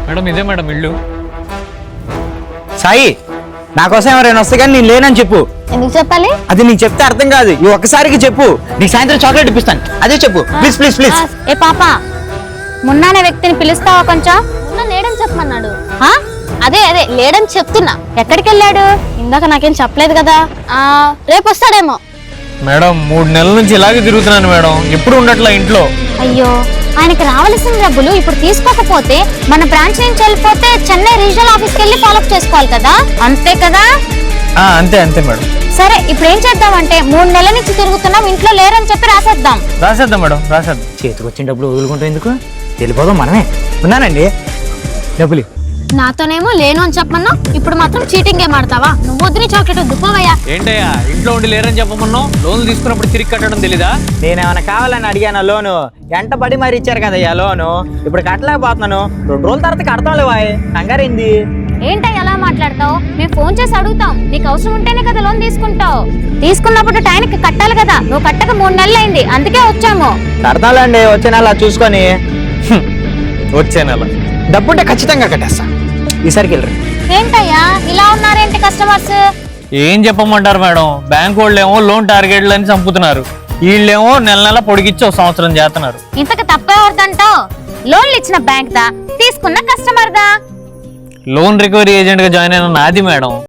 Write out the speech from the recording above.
Madam ఇదే madam ఇల్లు. సాయి నా కోసం ఎవరైనా వస్తే కానీ నేను లేనని చెప్పు. ఎందుకు చెప్పాలి? అది నీకు చెప్తే అర్థం కాదు, ఈ ఒక్కసారికి చెప్పు. నీకు సాయంత్రం చాక్లెట్ ఇప్పిస్తాను, అదే చెప్పు. Please please please. ఏ పాప, మున్నానే వ్యక్తిని పిలుస్తావా కొంచెం? మున్నా లేడని చెప్పమన్నాడు. అదే అదే లేడని చెప్తున్నా. ఎక్కడికి వెళ్ళాడు? ఇందాక నాకేం చెప్పలేదు కదా. రేపు వస్తాడేమో. మేడం 3 నెలల నుంచి ఇలాగే తిరుగుతున్నాను మేడం, ఎప్పుడు ఉండట్లా ఇంట్లో. అయ్యో, ఆయనకి రావాల్సిన డబ్బులు ఇప్పుడు తీసుకోకపోతే మన బ్రాంచ్ నుంచి వెళ్ళిపోతే చెన్నై రీజనల్ ఆఫీస్కి వెళ్ళి ఫాలోఅప్ చేసుకోవాలి కదా, అంతే కదా? అంతే అంతే మేడం. సరే ఇప్పుడు ఏం చేద్దామంటే 3 నెలల నుంచి తిరుగుతున్నాం, ఇంట్లో లేరని చెప్పి రాసేద్దాం మేడం రాసేద్దాం. చేతికి వచ్చిన డబ్బులు వదులుకుంటూ ఎందుకు, వెళ్ళిపోదాం మనమే. ఉన్నానండి డబ్బులు. నాతోనేమో లేను అని చెప్పమన్నా, ఇప్పుడు మాత్రం చీటింగ్ గేమ్ ఆడతావా? నువ్వు వద్దు, నీ చాక్లెట్ వద్దు, పోవయ్యా. ఏంటయ్యా ఇంట్లో ఉండి లేరని చెప్పమన్నావు, లోన్లు తీసుకున్నప్పుడు తిరిగి కట్టడం తెలీదా? నేనేమైనా కావాలని అడిగాను లోను, ఎంట పడి మరి ఇచ్చారు కదయ్యా లోను. ఇప్పుడు కట్టలేకపోతున్నాను, 2 రోజుల తర్వాత కడతాం లేవాయ్, కంగారేంది? ఏంటయ్య ఎలా మాట్లాడతావు? మేము ఫోన్ చేసి అడుగుతాం, నీకు అవసరం ఉంటేనే కదా లోన్ తీసుకుంటావు. తీసుకున్నప్పుడు టైంకి కట్టాలి కదా, నువ్వు కట్టక 3 నెలలు అయింది, అందుకే వచ్చాము. కడతాంలేండి, వచ్చే నెల చూసుకొని. వచ్చే నెల డబ్బుంటే ఖచ్చితంగా కట్టేస్తా, ఈసారికి వెళ్ళరు. ఏంటయ్యా ఇలా ఉన్నారేంటి కస్టమర్స్? ఏం చెప్పమంటారు మేడం, బ్యాంక్ వాళ్ళు ఏమో లోన్ టార్గెట్లు అని చంపుతున్నారు, వీళ్ళేమో నెల నెల పొడిగిచ్చి 1 సంవత్సరం చేస్తున్నారు. ఇంతకు తప్పేవద్దంటావు? లోన్లు ఇచ్చిన బ్యాంక్ దా, తీసుకున్న కస్టమర్ దా? లోన్ రికవరీ ఏజెంట్ గా జాయిన్ అయిన నాది మేడం.